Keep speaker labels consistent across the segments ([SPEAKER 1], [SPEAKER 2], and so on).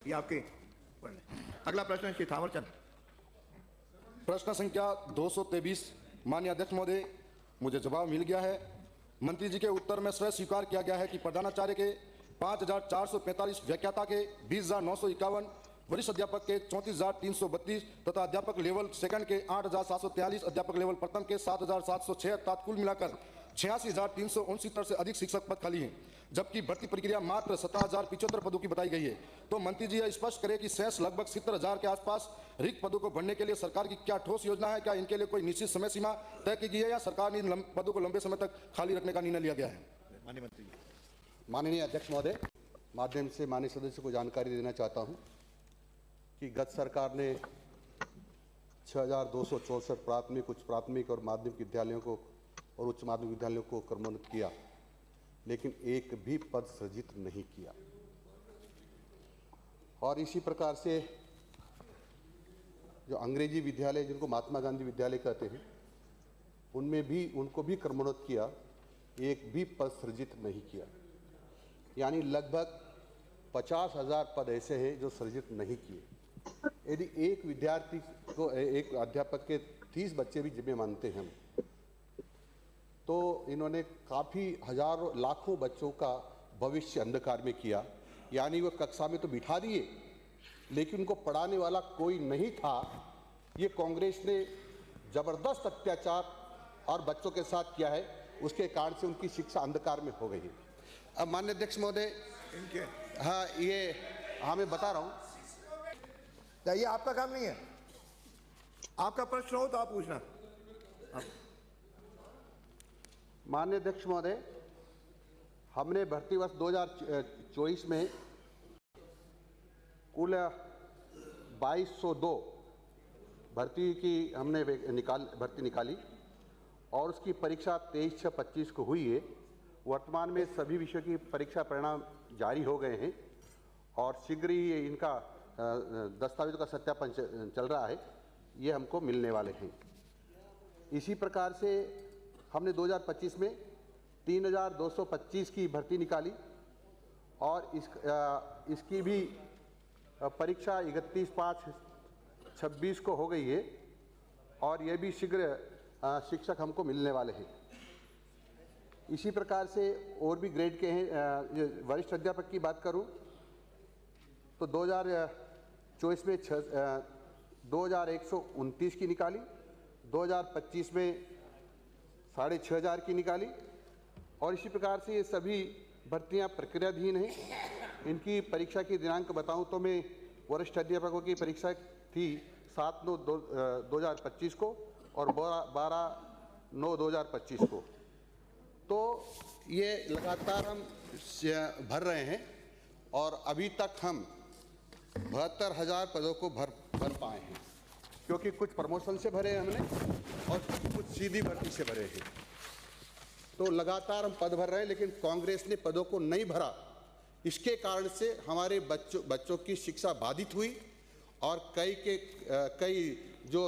[SPEAKER 1] ये आपके। अगला प्रश्न श्री थावरचंद।
[SPEAKER 2] प्रश्न संख्या 223। माननीय अध्यक्ष महोदय, मुझे जवाब मिल गया है। मंत्री जी के उत्तर में स्वयं स्वीकार किया गया है कि प्रधानाचार्य के 5,445, व्याख्याता के 20,951, वरिष्ठ अध्यापक के 34,332 तथा अध्यापक लेवल सेकंड के 8,743, अध्यापक लेवल प्रथम के 7,706 अर्थात कुल मिलाकर 86,369 से अधिक शिक्षक पद खाली हैं, जबकि भर्ती प्रक्रिया मात्र 17,075 पदों की बताई गई है। तो मंत्री जी यह स्पष्ट करें कि शेष लगभग 70,000 के आसपास रिक्त पदों को भरने के लिए सरकार की क्या ठोस योजना है? क्या इनके लिए कोई निश्चित समय सीमा तय की गई है या सरकार ने इन पदों को लंबे समय तक खाली रखने का निर्णय लिया गया है?
[SPEAKER 1] माननीय मंत्री जी।
[SPEAKER 3] माननीय अध्यक्ष महोदय, माध्यम से माननीय सदस्य को जानकारी देना चाहता हूं कि गत सरकार ने 6,264 प्राथमिक, उच्च प्राथमिक और माध्यमिक विद्यालयों को और उच्च माध्यमिक विद्यालयों को क्रमोन्नत किया, लेकिन एक भी पद सृजित नहीं किया। और इसी प्रकार से जो अंग्रेजी विद्यालय, जिनको महात्मा गांधी विद्यालय कहते हैं, उनमें भी उनको भी क्रमोन्नत किया, एक भी पद सृजित नहीं किया। यानी लगभग 50,000 पद ऐसे हैं जो सृजित नहीं किए। यदि एक विद्यार्थी को, एक अध्यापक के 30 बच्चे भी जिम्मे मानते हैं, तो इन्होंने काफ़ी हजारों लाखों बच्चों का भविष्य अंधकार में किया। यानी वो कक्षा में तो बिठा दिए, लेकिन उनको पढ़ाने वाला कोई नहीं था। ये कांग्रेस ने जबरदस्त अत्याचार और बच्चों के साथ किया है, उसके कारण से उनकी शिक्षा अंधकार में हो गई है। अब माननीय अध्यक्ष महोदय, हाँ, ये मैं बता रहा हूँ।
[SPEAKER 1] ये आपका काम नहीं है, आपका प्रश्न हो तो आप पूछना।
[SPEAKER 3] माननीय अध्यक्ष महोदय, हमने भर्ती वर्ष 2024 में कुल 2202 भर्ती की हमने भर्ती निकाली और उसकी परीक्षा 23/6/25 को हुई है। वर्तमान में सभी विषयों की परीक्षा परिणाम जारी हो गए हैं और शीघ्र ही इनका दस्तावेजों का सत्यापन चल रहा है, ये हमको मिलने वाले हैं। इसी प्रकार से हमने 2025 में 3,225 की भर्ती निकाली और इसकी भी परीक्षा 31/5/26 को हो गई है और ये भी शीघ्र शिक्षक हमको मिलने वाले हैं। इसी प्रकार से और भी ग्रेड के हैं। वरिष्ठ अध्यापक की बात करूं तो 2024 में 2,129 की निकाली, 2025 में 6,500 की निकाली और इसी प्रकार से ये सभी भर्तियां प्रक्रियाधीन हैं। इनकी परीक्षा की दिनांक बताऊं तो मैं वरिष्ठ अध्यापकों की परीक्षा थी 7/9/2025 को और 12/9/2025 को। तो ये लगातार हम भर रहे हैं और अभी तक हम 72,000 पदों को भर पाए हैं, क्योंकि कुछ प्रमोशन से भरे हमने और कुछ सीधी भर्ती से भरे हैं। तो लगातार हम पद भर रहे हैं, लेकिन कांग्रेस ने पदों को नहीं भरा। इसके कारण से हमारे बच्चों की शिक्षा बाधित हुई और कई जो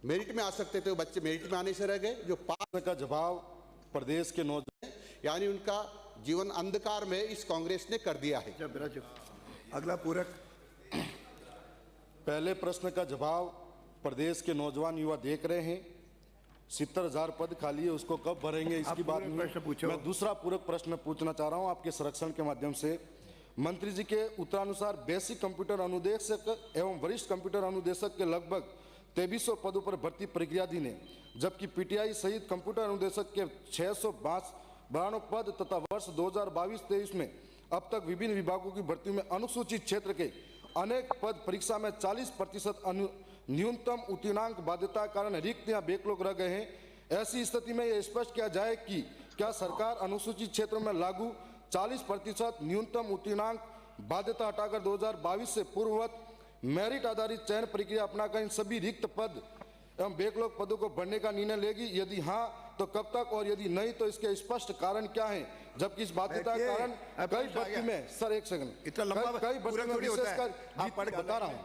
[SPEAKER 3] मेरिट में आ सकते थे वो बच्चे मेरिट में आने से रह गए। जो
[SPEAKER 2] पास का जवाब प्रदेश के नौजवान,
[SPEAKER 3] यानी उनका जीवन अंधकार में इस कांग्रेस ने कर दिया है।
[SPEAKER 1] अगला पूरक।
[SPEAKER 2] पहले प्रश्न का जवाब प्रदेश के नौजवान युवा देख रहे हैं। 70,000 पद खाली है, उसको कब भरेंगे इसकी बात नहीं। मैं दूसरा पूरक प्रश्न पूछना चाह रहा हूं आपके संरक्षण के माध्यम से। मंत्री जी के उत्तरानुसार बेसिक कंप्यूटर अनुदेशक एवं वरिष्ठ कंप्यूटर अनुदेशक के लगभग 2300 पदों पर भर्ती प्रक्रियाधीन है, जबकि पीटीआई सहित कंप्यूटर अनुदेशक के 692 पद तथा वर्ष 2022-23 में अब तक विभिन्न विभागों की भर्ती में अनुसूचित क्षेत्र के अनेक पद परीक्षा में 40% न्यूनतम उत्तीर्णांक बाध्यता कारण रिक्त या बैकलॉग रह गए हैं। ऐसी स्थिति में यह स्पष्ट किया जाए कि क्या सरकार अनुसूचित क्षेत्रों में लागू 40% न्यूनतम उत्तीर्णांक बाध्यता हटाकर 2022 से पूर्ववत मेरिट आधारित चयन प्रक्रिया अपनाकर इन सभी रिक्त पद एवं बैकलॉग पदों को भरने का निर्णय लेगी? यदि हाँ तो कब तक, और यदि नहीं तो इसके स्पष्ट कारण क्या हैं? जबकि इस बाध्यता के कारण कई भर्ती में, सर एक सेकंड, कई भर्ती में विशेषकर बता रहा हूँ,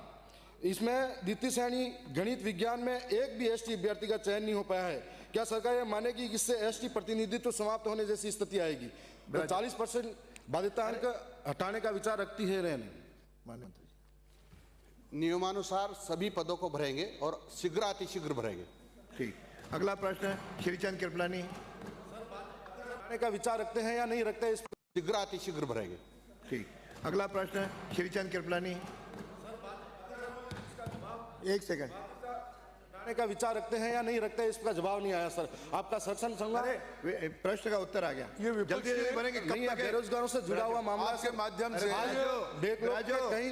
[SPEAKER 2] इसमें द्वितीय श्रेणी गणित विज्ञान में एक भी एसटी अभ्यर्थी का चयन नहीं हो पाया है। क्या सरकार यह मानेगी कि इससे एसटी प्रतिनिधित्व समाप्त होने जैसी स्थिति आएगी? 40% बाध्यता अंक हटाने का विचार रखती है रहने
[SPEAKER 1] माननीय मंत्री जी।
[SPEAKER 3] नियमानुसार सभी पदों को भरेंगे और शीघ्र अतिशीघ्र भरेंगे।
[SPEAKER 1] ठीक। अगला प्रश्न श्रीचंद कृपलानी।
[SPEAKER 2] आने का विचार रखते हैं या नहीं रखते इस
[SPEAKER 3] शीघ्र अतिशीघ्र भरेंगे।
[SPEAKER 1] ठीक। अगला प्रश्न श्रीचंद कृपलानी। एक सेकंड।
[SPEAKER 2] आने का विचार रखते हैं या नहीं रखते इसका जवाब नहीं आया सर। आपका संरक्षण संघ
[SPEAKER 1] अरे प्रश्न का उत्तर आ गया।
[SPEAKER 4] ये विपक्ष
[SPEAKER 1] जल्दी जल्दी भरेंगे। कब
[SPEAKER 2] नहीं है,
[SPEAKER 1] तक है?
[SPEAKER 2] बेरोजगारों से जुड़ा हुआ मामला
[SPEAKER 1] आपके माध्यम से
[SPEAKER 2] देख लो
[SPEAKER 1] राजू,
[SPEAKER 2] कहीं